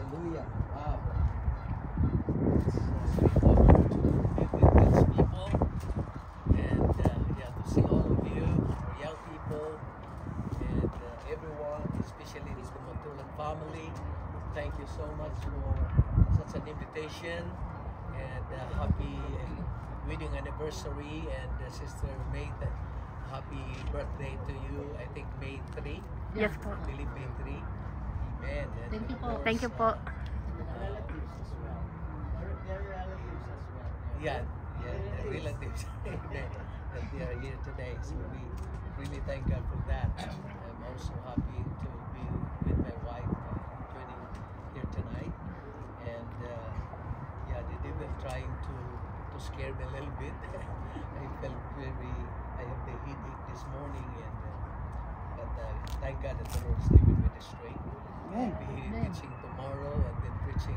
Hallelujah. Wow. It's with God's people, and yeah, to see all of you, our young people, and everyone, especially this Matulan family. Thank you so much for such an invitation, and happy wedding anniversary, and Sister May, happy birthday to you. I think May 3. Yes po. I believe May 3. Amen. And Thank you of po. course, Thank you po. Relatives as well. Their relatives as well. Yeah, the relatives that they are here today. So we really thank God for that. I'm also happy to be with my wife joining here tonight. And yeah, the devil trying to scare me a little bit. I felt I have the headache this morning, and but thank God that the Lord is giving me the strength. Amen. I'll be Amen. preaching tomorrow and then preaching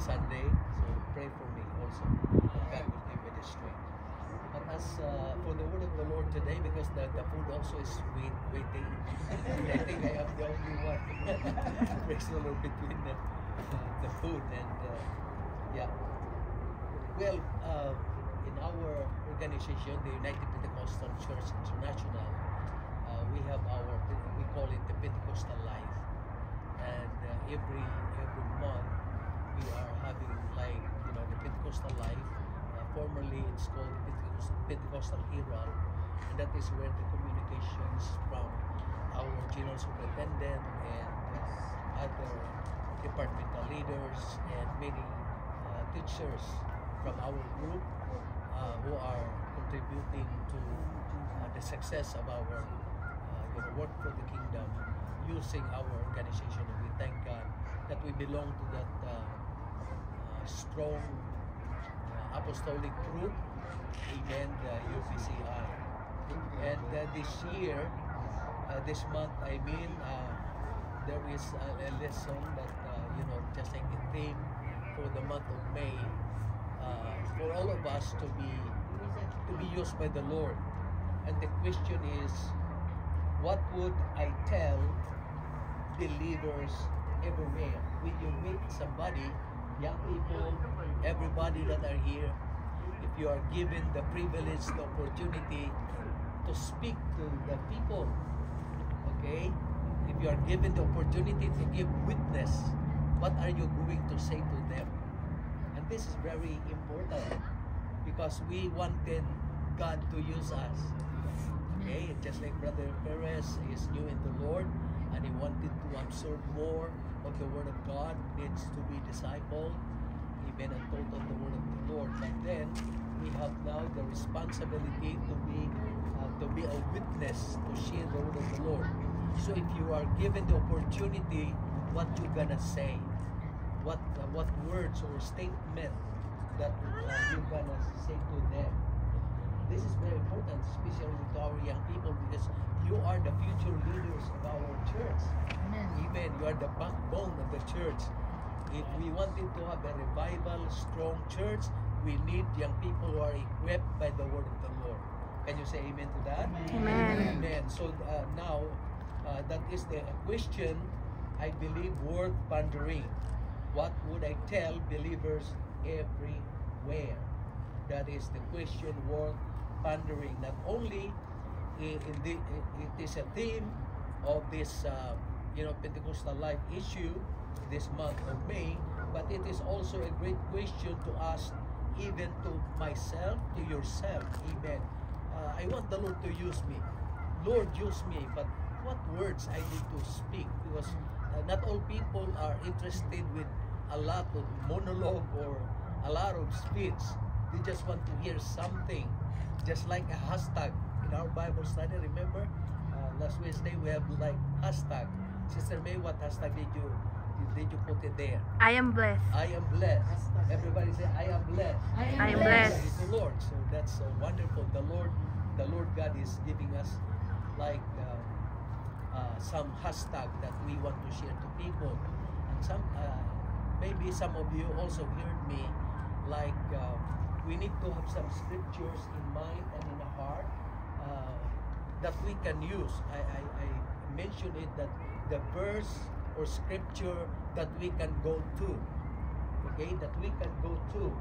Sunday. So pray for me also. That God will give me the strength. But as for the word of the Lord today, because the food also is waiting, and I think I am the only one. Praise the Lord between the food and yeah. Well, in our organization, the United Pentecostal Church International, we have we call it the Pentecostal Life, and every month we are having the Pentecostal Life. Formerly it's called Pentecostal Herald, and that is where the communications from our general superintendent and other departmental leaders and many teachers from our group who are contributing to the success of our work for the kingdom using our organization. And we thank God that we belong to that strong apostolic group, amen, the UPCI. And this year, this month, there is a lesson that just like a theme for the month of May, for all of us to be used by the Lord. And the question is, what would I tell believers everywhere? When you meet somebody, young people, everybody that are here, if you are given the privilege, the opportunity to speak to the people, okay? If you are given the opportunity to give witness, what are you going to say to them? And this is very important because we wanted God to use us. Okay, just like Brother Perez is new in the Lord and he wanted to absorb more of the Word of God, needs to be discipled, even and taught on the Word of the Lord. But then we have now the responsibility to be a witness, to share the Word of the Lord. So if you are given the opportunity, what you gonna say? What words or statement that you're gonna say to them? This is very important, especially to our young people, because you are the future leaders of our church. Amen. Amen. You are the backbone of the church. If we wanted to have a revival, strong church, we need young people who are equipped by the word of the Lord. Can you say amen to that? Amen. Amen. So now, that is the question, I believe, worth pondering. What would I tell believers everywhere? That is the question worth pondering. Not only it is a theme of this Pentecostal Life issue this month of May, but it is also a great question to ask even to myself, to yourself. Amen. I want the Lord to use me. Lord, use me, but what words I need to speak? Because not all people are interested with a lot of monologue or a lot of speech. They just want to hear something, just like a hashtag in our Bible study. Remember, last Wednesday we have like hashtag. Sister May, what hashtag did you put it there? I am blessed. I am blessed. Everybody say, I am blessed. I am blessed. Praise the Lord. So that's wonderful. The Lord God is giving us like some hashtag that we want to share to people. And maybe some of you also heard me like we need to have some scriptures in mind and in the heart that we can use. I mentioned it that the verse or scripture that we can go to. Okay, that we can go to.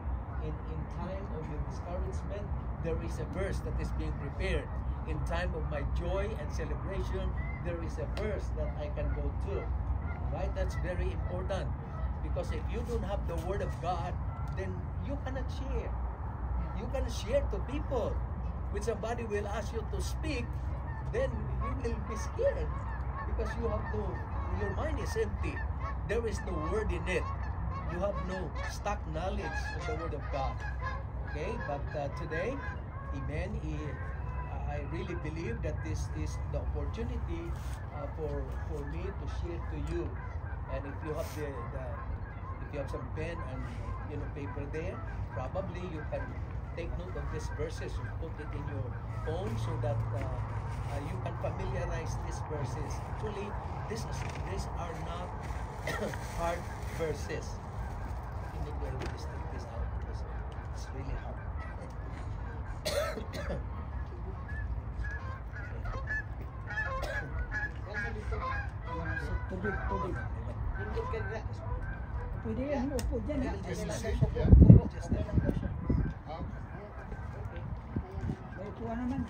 In time of your discouragement, there is a verse that is being prepared. In time of my joy and celebration, there is a verse that I can go to. Right? That's very important. Because if you don't have the Word of God, then you cannot share. You can share to people. When somebody will ask you to speak, then you will be scared. Because you have no, your mind is empty. There is no Word in it. You have no stock knowledge of the Word of God. Okay? But today, amen, I really believe that this is the opportunity for me to share to you. And if you have if you have some pen and paper there, probably you can take note of these verses and put it in your phone so that you can familiarize these verses. Actually, these are not hard verses. You need to just take this out because it's really hard. Tubig. Lingkod ka na. Pwede yan, upo dyan. I will just Okay. May upuan naman.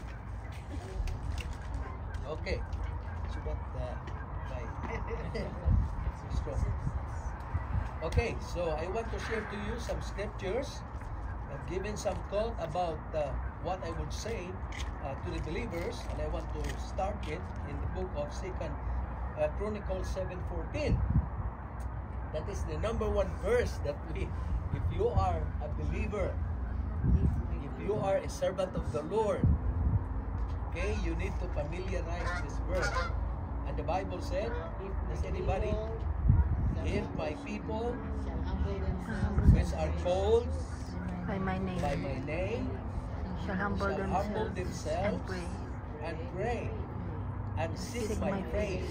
Okay. So what strong. Okay, so I want to share to you some scriptures. I've given some thought about what I would say to the believers, and I want to start it in the book of Second Chronicles 7:14. That is the number one verse that if you are a believer, if you are a servant of the Lord, okay, you need to familiarize this verse. And the Bible said, does anybody, if my people, which are called By my name. Shall humble themselves and pray. and pray and seek my face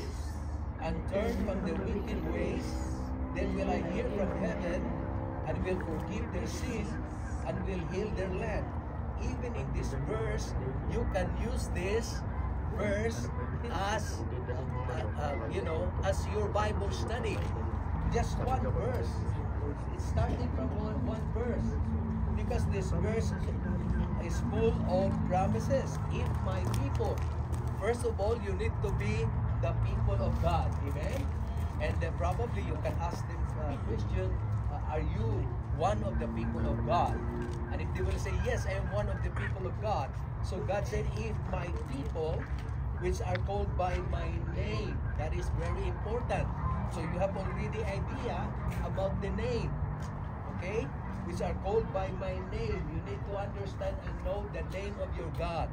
and turn from the wicked ways, then will I hear from heaven and will forgive their sin and will heal their land. Even in this verse, you can use this verse as as your Bible study. Just one verse. It's starting from one verse, because this verse is full of promises. If my people, first of all, you need to be the people of God. Amen. And then probably you can ask them a question, are you one of the people of God? And if they will say, yes, I am one of the people of God. So God said, if my people, which are called by my name, that is very important. So you have already idea about the name, okay? Which are called by my name. You need to understand and know the name of your God,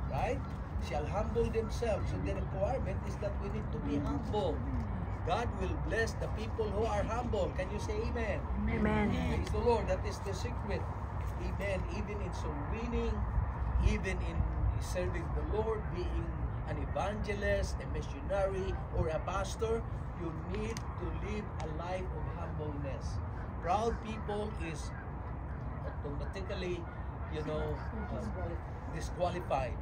right? Shall humble themselves. So the requirement is that we need to be humble. God will bless the people who are humble. Can you say amen? Amen. Praise the Lord. That is the secret. Amen. Even in soul winning, even in serving the Lord, being an evangelist, a missionary, or a pastor, you need to live a life of humbleness. Proud people is automatically, disqualified.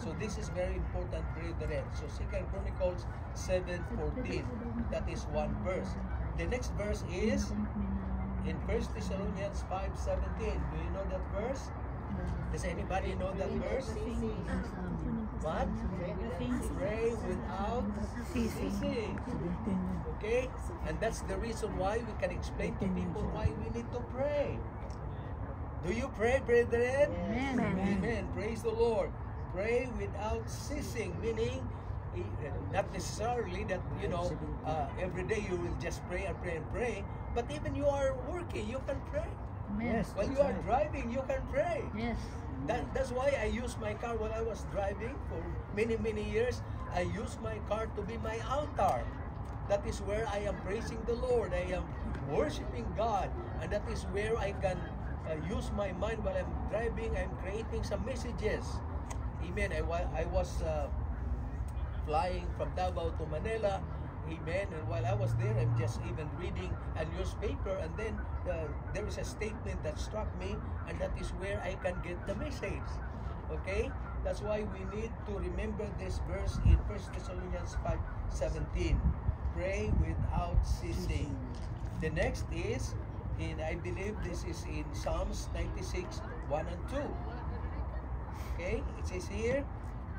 So this is very important, brethren. So 2 Chronicles 7:14, that is one verse. The next verse is in 1 Thessalonians 5:17. Do you know that verse? Does anybody know that verse? What? Pray without ceasing. Okay? And that's the reason why we can explain to people why we need to pray. Do you pray, brethren? Amen. Amen. Praise the Lord. Pray without ceasing, meaning not necessarily that every day you will just pray and pray and pray, but even you are working, you can pray. Yes. When you are driving, you can pray. Yes. That's why I used my car when I was driving for many years. I used my car to be my altar. That is where I am praising the Lord. I am worshiping God, and that is where I can use my mind while I'm driving. I'm creating some messages. Amen. I was flying from Davao to Manila. Amen. And while I was there, I'm just even reading a newspaper, and then there is a statement that struck me, and that is where I can get the message. Okay? That's why we need to remember this verse in 1 Thessalonians 5:17. pray without ceasing. The next is, I believe this is in Psalms 96, 1 and 2. Okay, it says here,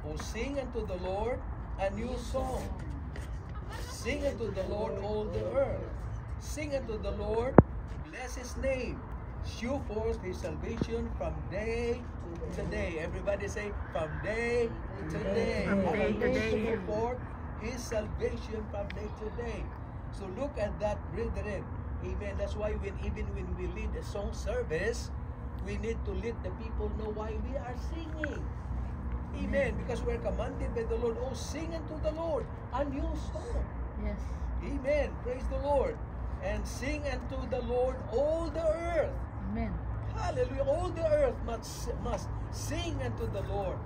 "O sing unto the Lord a new song. Sing unto the Lord all the earth. Sing unto the Lord, bless His name. Shew forth His salvation from day to day." Everybody say, from day to day. From day to day. Shew forth His salvation from day to day. So look at that, brethren. Amen. That's why even when we lead a song service, we need to let the people know why we are singing. Amen. Because we're commanded by the Lord, "Oh, sing unto the Lord a new song." Yes. Amen. Praise the Lord. And sing unto the Lord all the earth. Amen. Hallelujah. All the earth must sing unto the Lord.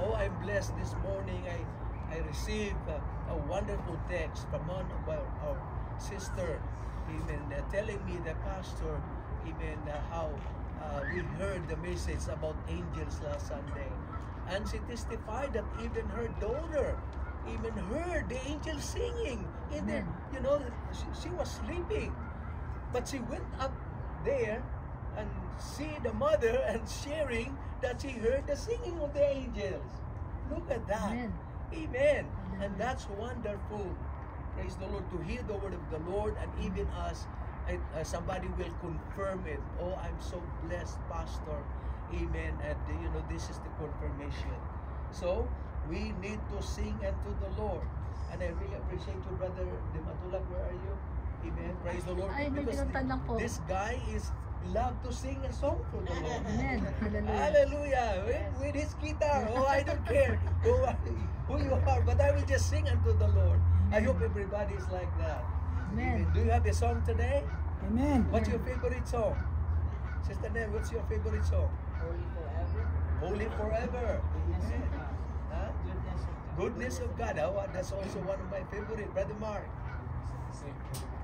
Oh, I'm blessed this morning. I received a wonderful text from one of our sister, amen, telling me, the pastor, amen, how we heard the message about angels last Sunday. And she testified that even her daughter even heard the angels singing in there. You know, she was sleeping, but she went up there and see the mother and sharing that she heard the singing of the angels. Look at that. Amen. Amen. And that's wonderful. Praise the Lord, to hear the word of the Lord, and even us, somebody will confirm it. Oh, I'm so blessed, Pastor. Amen. And you know, this is the confirmation. So we need to sing unto the Lord. And I really appreciate you, Brother Dimatulak. Where are you? Amen. Praise the Lord. Ay, may Because pinuntan lang po. this guy is love to sing a song for the Lord. Amen. Hallelujah. Hallelujah. With his guitar. Oh, I don't care who you are, but I will just sing unto the Lord. I hope everybody is like that. Amen. Do you have a song today? Amen. What's your favorite song? Sister Nell, what's your favorite song? Holy forever. Holy Forever. Goodness of Amen. God. Huh? Goodness of God. Goodness of God. Oh, that's also one of my favorite. Brother Mark.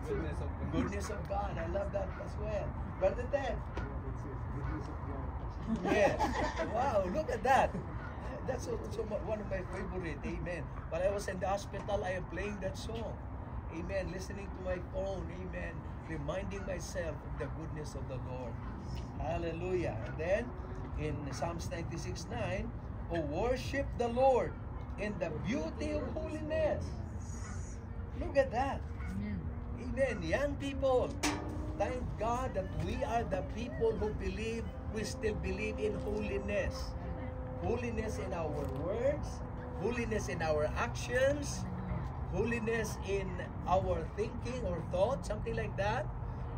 Goodness of God. Goodness of God. I love that as well. Brother Ted. Yes. Wow, look at that. That's also one of my favorite. Amen. While I was in the hospital, I am playing that song. Amen. Listening to my phone. Amen. Reminding myself of the goodness of the Lord. Hallelujah. And then in Psalms 96:9, "Oh, worship the Lord in the beauty of holiness." Look at that. Amen. Amen. Young people, thank God that we are the people who believe, we still believe in holiness. Holiness in our words, holiness in our actions, holiness in our thinking or thought, something like that.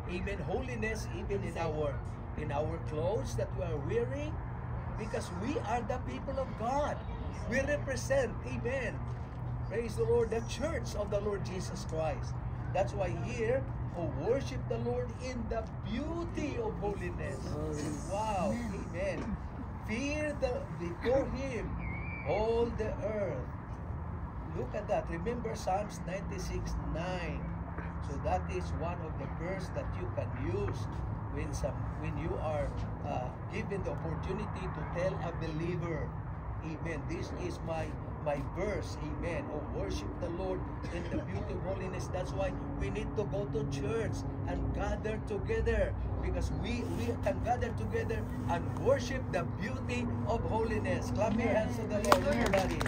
Amen. Holiness even in our clothes that we are wearing, because we are the people of God. We represent, amen, praise the Lord, the church of the Lord Jesus Christ. That's why here, oh, worship the Lord in the beauty of holiness. Wow, amen. Fear before Him all the earth. Look at that. Remember Psalms 96:9. So that is one of the verse that you can use when you are given the opportunity to tell a believer, amen, this is my verse, amen, or worship the Lord in the beauty of holiness. That's why we need to go to church and gather together, because we can gather together and worship the beauty of holiness. Clap your hands to the Lord, everybody.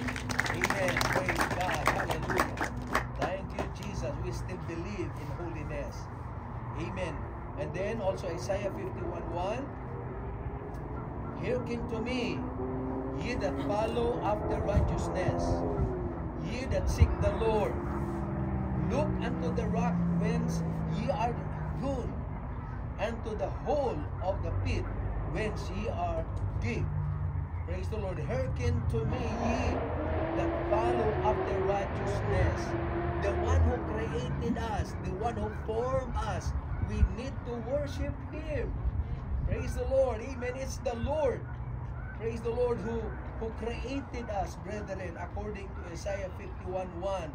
Amen. Praise God. Hallelujah. Thank you, Jesus. We still believe in holiness. Amen. And then also Isaiah 51:1. Hearken to me, ye that follow after righteousness, ye that seek the Lord. Look unto the rock whence ye are hewn, and to the hole of the pit whence ye are digged. Praise the Lord. Hearken to me, ye that follow after righteousness. The one who created us, the one who formed us, we need to worship Him. Praise the Lord. Amen. It's the Lord. Praise the Lord who created us, brethren, according to Isaiah 51:1.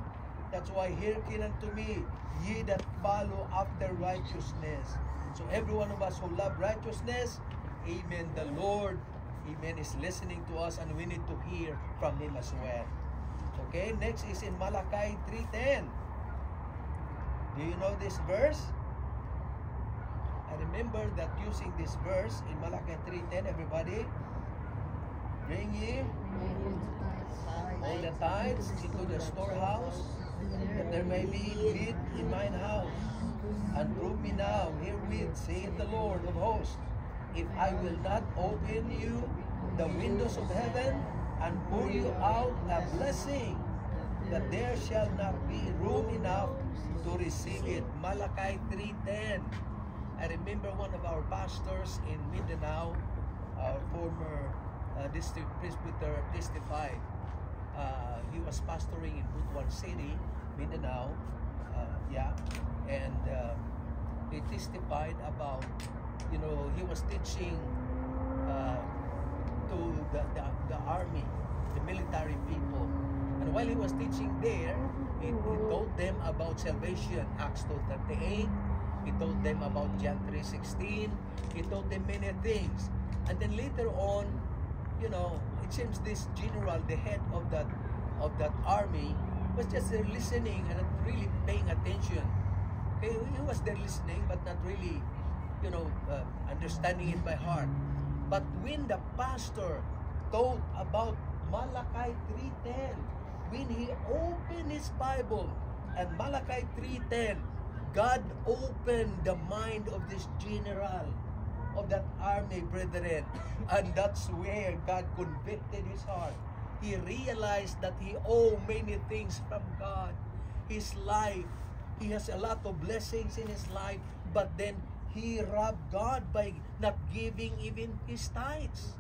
That's why, hearken unto me, ye that follow after righteousness. So every one of us who love righteousness, amen, the Lord, amen, is listening to us, and we need to hear from Him as well. Okay, next is in Malachi 3:10. Do you know this verse? I remember that using this verse in Malachi 3:10, everybody, bring ye all the tithes into the storehouse, that there may be meat in mine house. And prove me now herewith, saith the Lord of hosts, if I will not open you the windows of heaven and pour you out a blessing, that there shall not be room enough to receive it. Malachi 3:10. I remember one of our pastors in Mindanao, our former district presbyter, testified. He was pastoring in Butuan City, Mindanao, and he testified about, he was teaching to the army, the military people. And while he was teaching there, he told them about salvation, Acts 2:38. He told them about John 3:16. He told them many things. And then later on, it seems this general, the head of that army, was just there listening and not really paying attention. Okay, he was there listening, but not really, understanding it by heart. But when the pastor taught about Malachi 3:10, when he opened his Bible and Malachi 3:10, God opened the mind of this general of that army, brethren, and that's where God convicted his heart. He realized that he owed many things from God. His life, he has a lot of blessings in his life, but then he robbed God by not giving even his tithes.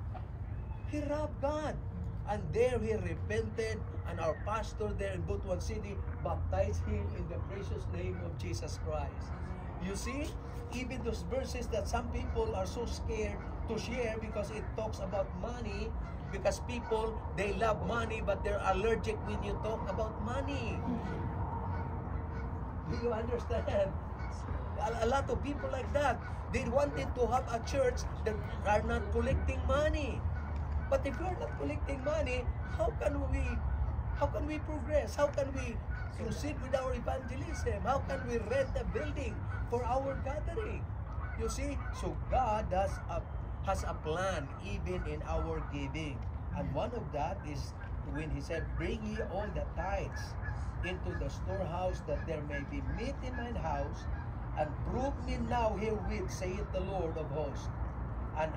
He robbed God. And there he repented, and our pastor there in Butuan City baptized him in the precious name of Jesus Christ. You see, even those verses that some people are so scared to share because it talks about money, because people, they love money, but they're allergic when you talk about money. Do you understand? A lot of people like that, they wanted to have a church that are not collecting money. But if we're not collecting money, how can we progress? How can we proceed with our evangelism? How can we rent a building for our gathering? You see, so God has a plan even in our giving. And one of that is when he said, bring ye all the tithes into the storehouse, that there may be meat in mine house, and prove me now herewith, saith the Lord of hosts. And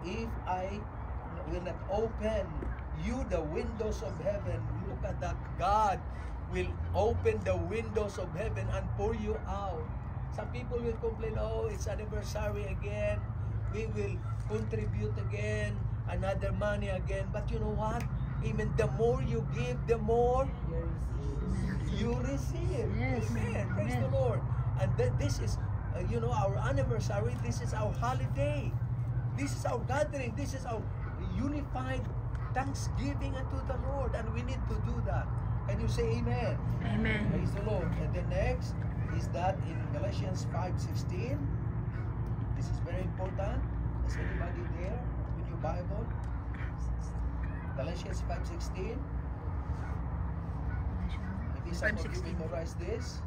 if I will not open you the windows of heaven. Look at that. God will open the windows of heaven and pour you out. Some people will complain, oh, it's anniversary again. We will contribute again, another money again. But you know what? Amen. The more you give, the more you receive. Yes. Amen. Praise Amen. the Lord. And this is, our anniversary. This is our holiday. This is our gathering. This is our unified thanksgiving unto the Lord, and we need to do that. Can you say amen? Amen. Praise the Lord. And the next is that in Galatians 5:16. This is very important. Is anybody there with your Bible? Galatians 5:16. Maybe some of you 5:16. memorize this.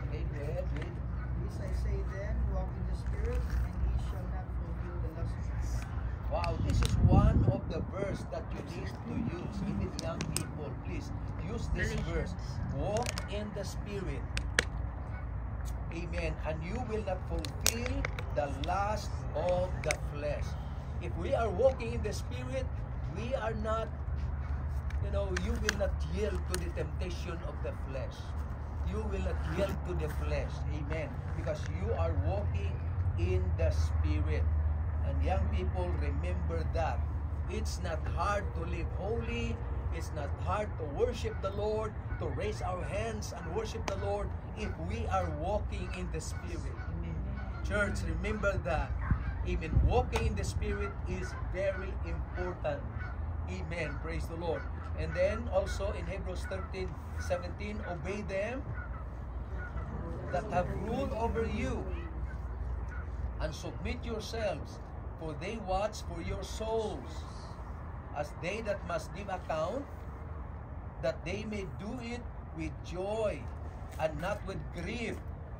Okay, go ahead, read. This I say then, walk in the Spirit, and ye shall not fulfill the lust of the flesh. Wow, this is one of the verse that you need to use. Even young people, please use this verse. Walk in the Spirit. Amen. And you will not fulfill the lust of the flesh. If we are walking in the Spirit, we are not, you will not yield to the temptation of the flesh. You will not yield to the flesh. Amen. Because you are walking in the Spirit. And young people, remember that. It's not hard to live holy. It's not hard to worship the Lord, to raise our hands and worship the Lord if we are walking in the Spirit. Church, remember that. Even walking in the Spirit is very important. Amen. Praise the Lord. And then also in Hebrews 13:17, obey them that have rule over you, and submit yourselves, for they watch for your souls, as they that must give account, that they may do it with joy and not with grief,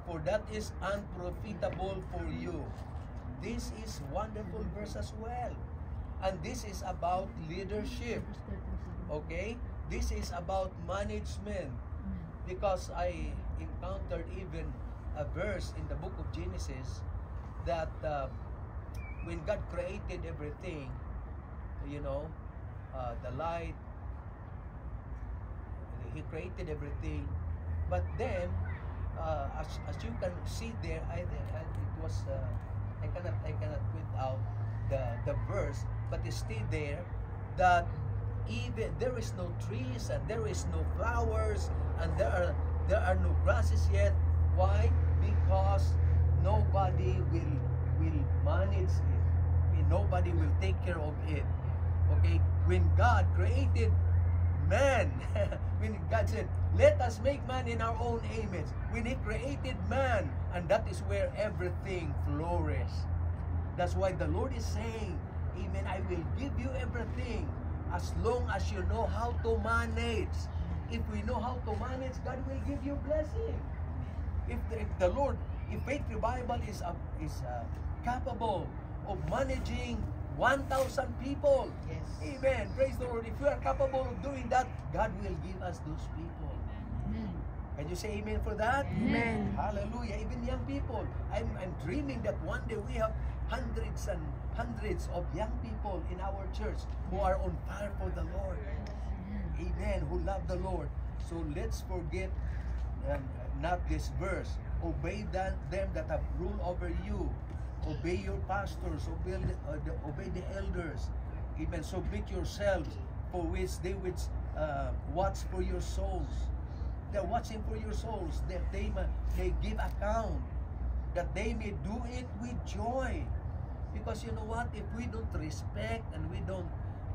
for that is unprofitable for you. This is wonderful verse as well. And this is about leadership. Okay? This is about management. Because I encountered even a verse in the book of Genesis that when God created everything, you know, the light, He created everything. But then, as you can see there, it was I cannot point out the verse, but it's still there that even there is no trees and there is no flowers and there are no grasses yet. Why? Because nobody will manage it. Nobody will take care of it. Okay? When God created man, when God said, let us make man in our own image, when He created man, and that is where everything flourished. That's why the Lord is saying, amen, I will give you everything as long as you know how to manage. If we know how to manage, God will give you blessing. If the Lord, if Faith Revival is capable of managing 1,000 people, Yes. amen, praise the Lord. If we are capable of doing that, God will give us those people. Can you say amen for that? Amen. Hallelujah. Even young people, I'm dreaming that one day we have hundreds and hundreds of young people in our church who are on fire for the Lord. Amen. Who love the Lord. So let's forget not this verse. Obey them that have rule over you. Obey your pastors. Obey the elders. Amen. Submit yourselves, for which they which watch for your souls. They're watching for your souls, that they may give account, that they may do it with joy. Because you know what? If we don't respect and we don't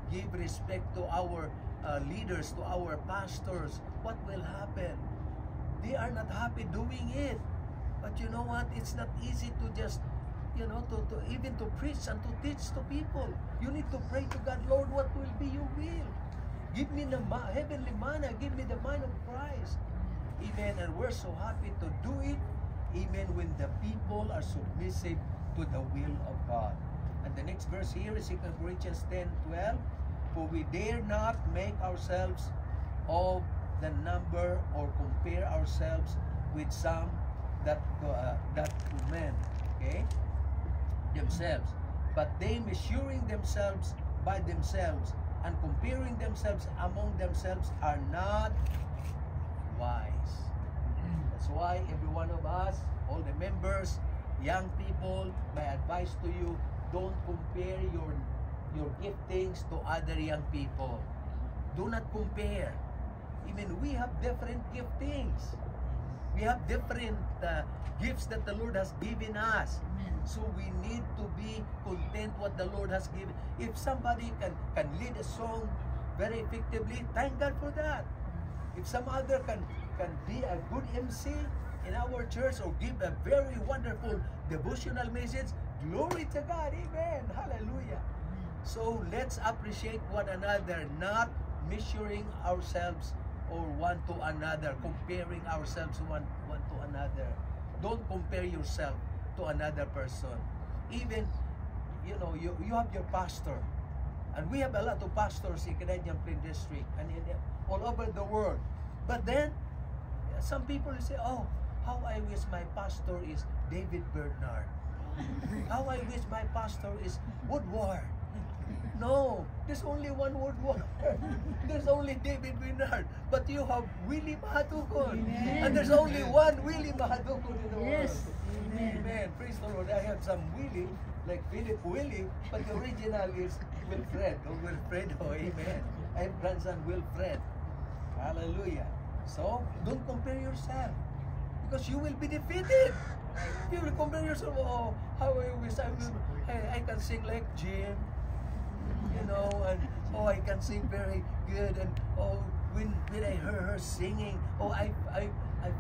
give respect to our leaders, to our pastors, what will happen? They are not happy doing it. But you know what? It's not easy to just, you know, to even to preach and to teach to people. You need to pray to God, Lord, what will be your will? Give me the heavenly manna. Give me the mind of Christ. Amen. And we're so happy to do it. Amen. When the people are submissive to the will of God. And the next verse here is 2 Corinthians 10:12. For we dare not make ourselves of the number or compare ourselves with some that men, okay, themselves, but they measuring themselves by themselves and comparing themselves among themselves are not wise. That's why every one of us, all the members, young people, my advice to you, don't compare your giftings to other young people. Do not compare. Even we have different giftings. We have different gifts that the Lord has given us. So we need to be content what the Lord has given. If somebody can lead a song very effectively, thank God for that. If some other can be a good MC in our church or give a very wonderful devotional message, glory to God. Amen. Hallelujah. So let's appreciate one another, not measuring ourselves or one to another, comparing ourselves one to another. Don't compare yourself to another person. Even, you know, you have your pastor, and we have a lot of pastors in Canadian Plain District and all over the world. But then, some people say, oh, how I wish my pastor is David Bernard. How I wish my pastor is Woodward. No, there's only one Woodward. There's only David Bernard. But you have Willie Mahadukon. And there's only one Willie Mahadukon in the world. Amen. Praise the Lord. I have some Willie, like Philip Willie, but the original is Wilfred or Wilfredo. Amen. I have grandson Wilfred. Hallelujah. So, don't compare yourself, because you will be defeated. You will compare yourself, oh, how I wish I can sing like Jim, you know, and oh, I can sing very good, and oh, when I heard her singing, oh, I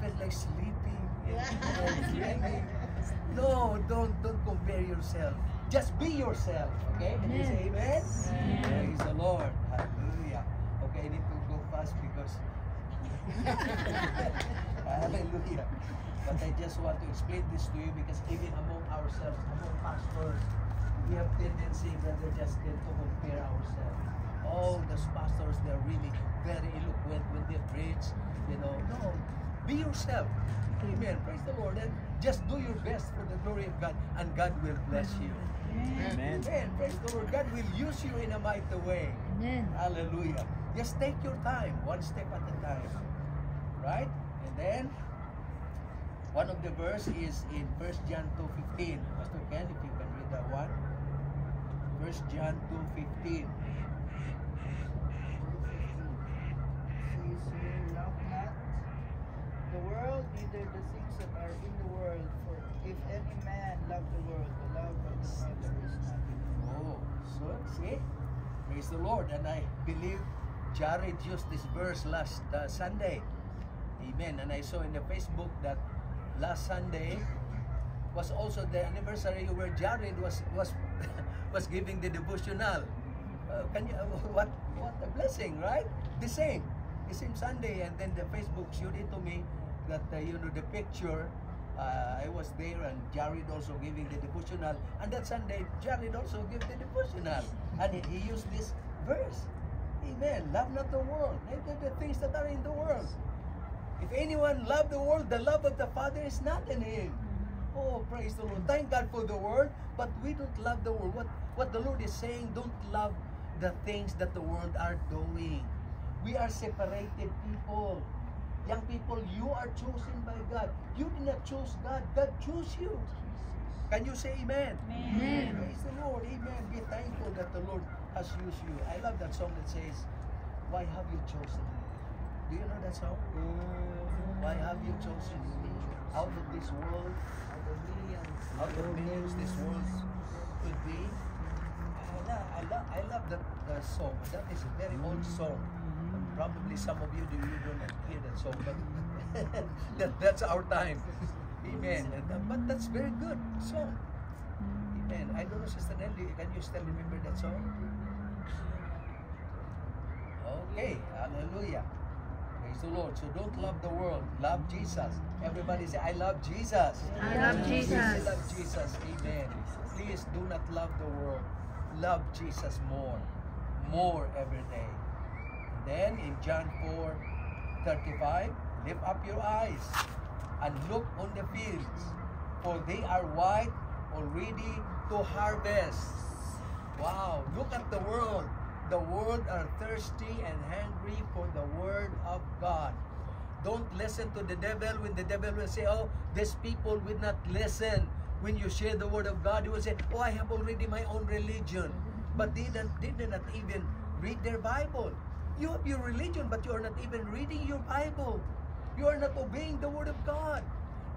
felt like sleeping and dreaming. No, don't compare yourself. Just be yourself, okay? Can you say amen? Praise the Lord. Hallelujah. Okay, I need to go fast because Hallelujah. But I just want to explain this to you because even among ourselves, among pastors, we have tendency, brother Justin, to compare ourselves. Oh, those pastors, they're really very eloquent when they preach. You know, no. Be yourself. Amen. Praise the Lord. And just do your best for the glory of God, and God will bless you. Amen. Amen. Praise the Lord. God will use you in a mighty way. Amen. Hallelujah. Just take your time, one step at a time. Right? And then, one of the verse is in 1 John 2:15. Pastor Ken, if you can read that one. 1 John 2:15. Says here, love not the world, neither the things that are in the world. For if any man love the world, the love of the Father is not in him. Oh, so see? Praise the Lord. And I believe Jared used this verse last Sunday. Amen. And I saw in the Facebook that last Sunday was also the anniversary where Jared was was giving the devotional. Can you what a blessing, right? The same Sunday, and then the Facebook showed it to me that you know, the picture. I was there, and Jared also giving the devotional, and that Sunday Jared also gave the devotional, and he used this verse. Amen. Love not the world, neither the things that are in the world. If anyone love the world, the love of the Father is not in him. Oh, praise the Lord. Thank God for the world, but we don't love the world. What the Lord is saying, don't love the things that the world are doing. We are separated people. Young people, you are chosen by God. You did not choose God. God chose you. Can you say amen? Amen. Praise the Lord. Amen. Be thankful that the Lord has used you. I love that song that says, why have you chosen me? Do you know that song? Why have you chosen me? Out of this world, out of millions this world could be. I love that song. That is a very old song. Probably some of you don't hear that song, but that's our time. Amen. But that's very good song. Amen. I don't know, Sister Nelly, can you still remember that song? Okay. Hallelujah. Praise the Lord. So don't love the world. Love Jesus. Everybody say, I love Jesus. I love Jesus. I love Jesus. Amen. Please do not love the world. Love Jesus more. More every day. And then in John 4:35, lift up your eyes and look on the fields, for they are white, already to harvest. Wow, look at the world. The world are thirsty and hungry for the word of God. Don't listen to the devil when the devil will say, oh, these people will not listen. When you share the word of God, you will say, oh, I have already my own religion. But they did not even read their Bible. You have your religion, but you are not even reading your Bible. You are not obeying the word of God.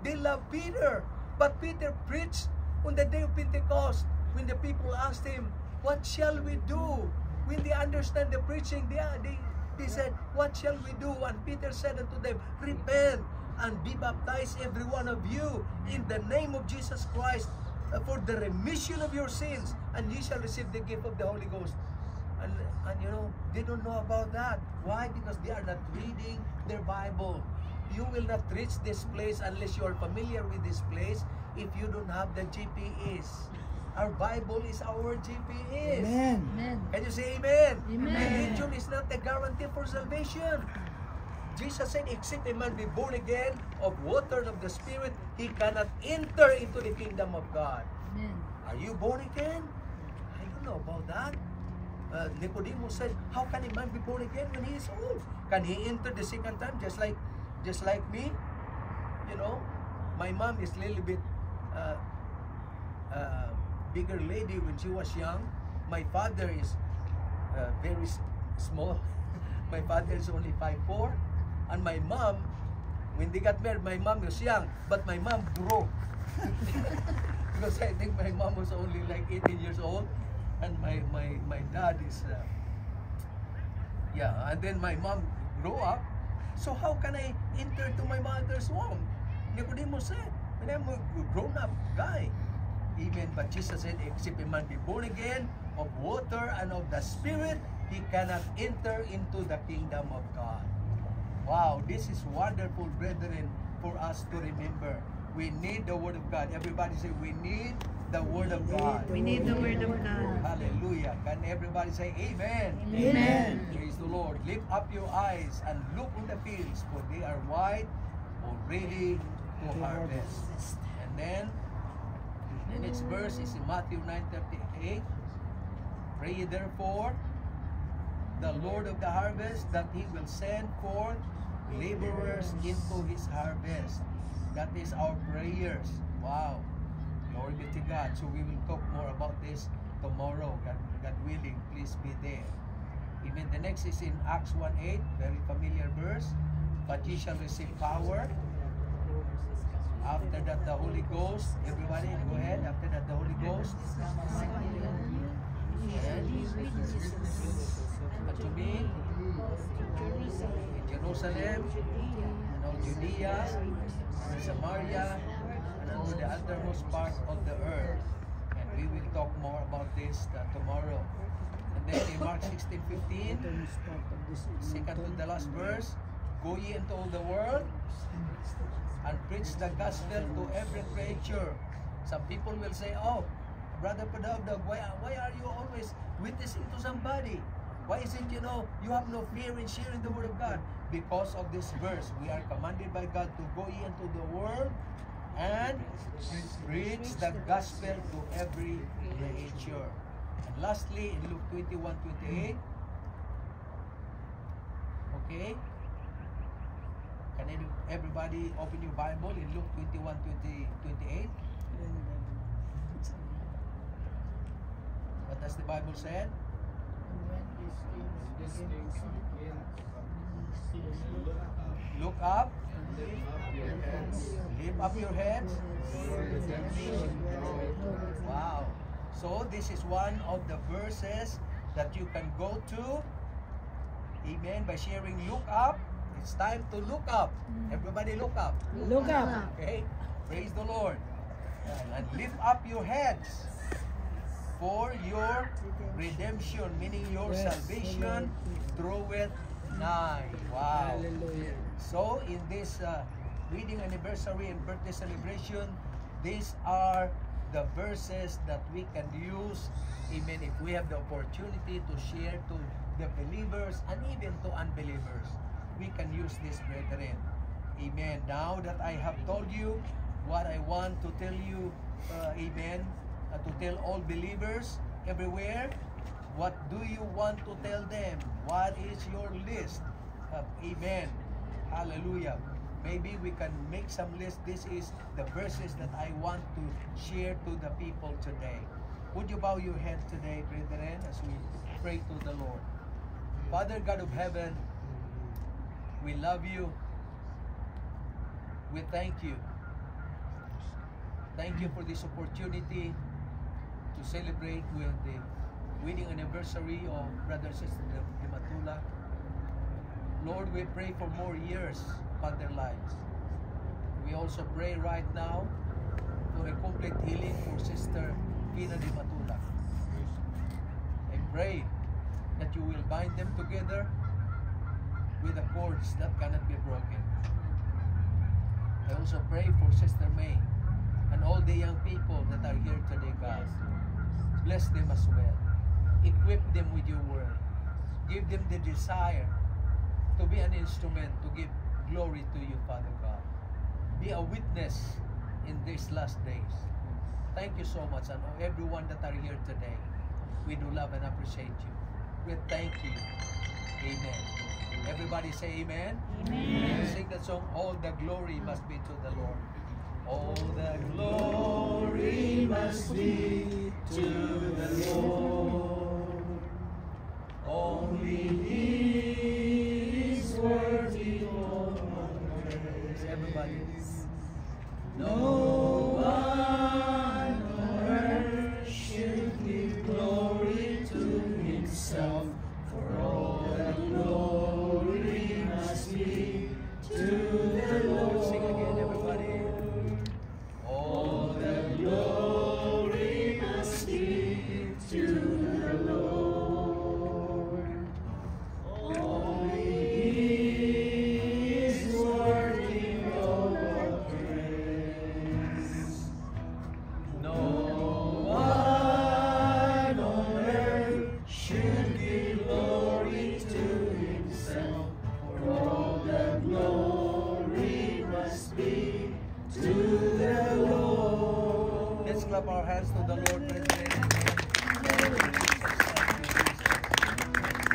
They love Peter, but Peter preached on the day of Pentecost. When the people asked him, what shall we do? When they understand the preaching, they said, what shall we do? And Peter said unto them, repent and be baptized every one of you in the name of Jesus Christ for the remission of your sins, and ye shall receive the gift of the Holy Ghost. And you know, they don't know about that. Why? Because they are not reading their Bible. You will not reach this place unless you are familiar with this place if you don't have the GPS. Our Bible is our GPS. Amen. Amen. Can you say amen? Amen. Religion is not a guarantee for salvation. Jesus said, except a man be born again of water and of the Spirit, he cannot enter into the kingdom of God. Amen. Are you born again? I don't know about that. Nicodemus said, how can a man be born again when he is old? Can he enter the second time just like me? You know, my mom is a little bit bigger lady when she was young. My father is very small. My father is only 5'4", and my mom, when they got married, my mom was young, but my mom grew. Because I think my mom was only like 18 years old, and my dad is, and then my mom grew up. So how can I enter to my mother's womb? Nicodemus said, when I'm a grown-up guy. Amen. But Jesus said, except a man be born again of water and of the Spirit, he cannot enter into the kingdom of God. Wow, this is wonderful, brethren, for us to remember. We need the Word of God. Everybody say, we need the Word of God. We need the word of God. Hallelujah. Can everybody say amen? Amen. Praise the Lord. Lift up your eyes and look on the fields, for they are white or ready to harvest. And then, the next verse is in Matthew 9:38. Pray therefore the Lord of the harvest that He will send forth laborers into His harvest. That is our prayers. Wow. Glory be to God. So we will talk more about this tomorrow. God willing, please be there. Amen. The next is in Acts 1:8, very familiar verse. But ye shall receive power. After that, the Holy Ghost. Everybody, go ahead. After that, the Holy Ghost. And to me, in Jerusalem, and all Judea, and Samaria, and unto the uttermost part of the earth. And we will talk more about this tomorrow. And then in Mark 16:15, second to the last verse, go ye into all the world and preach the gospel to every creature. Some people will say, oh, Brother Padagdag, why are you always witnessing to somebody? Why is it, you have no fear in sharing the word of God? Because of this verse, we are commanded by God to go ye into the world and preach the gospel to every creature. And lastly, in Luke 21:28, okay? Can everybody open your Bible in Luke 21:28? What does the Bible say? These things begin. Look up, Lift up your heads. lift up your heads. For redemption draweth. Wow. So this is one of the verses that you can go to. Amen. By sharing look up. It's time to look up. Everybody look up. Look up. Okay? Praise the Lord. And lift up your heads. For your redemption, meaning your salvation, draweth nigh. Wow. Hallelujah. So in this wedding anniversary and birthday celebration, these are the verses that we can use, amen, if we have the opportunity to share to the believers and even to unbelievers. We can use this, brethren. Amen. Now that I have told you what I want to tell you, amen, to tell all believers everywhere, what do you want to tell them? What is your list? Amen. Hallelujah. Maybe we can make some list. This is the verses that I want to share to the people today. Would you bow your head today, brethren, as we pray to the Lord? Father God of heaven, we love you. We thank you. Thank you for this opportunity to celebrate with the wedding anniversary of Brother and Sister Dimatula. Lord, we pray for more years upon their lives. We also pray right now for a complete healing for Sister Pina Dimatula. I pray that you will bind them together with the cords that cannot be broken. I also pray for Sister May and all the young people that are here today, God. Bless them as well. Equip them with your word. Give them the desire to be an instrument to give glory to you, Father God. Be a witness in these last days. Thank you so much, and everyone that are here today. We do love and appreciate you. We thank you. Amen. Everybody say amen. Amen. Sing that song, all the glory must be to the Lord. All the glory must be to the Lord. Only He is worthy of our praise. Everybody. No one on earth should give glory to himself, for all the glory must be to the Lord. Sing again, everybody. All the glory must be to the Lord. Only He is worthy of our should give glory to himself, for all the glory must be to the Lord. Let's clap our hands to the Lord.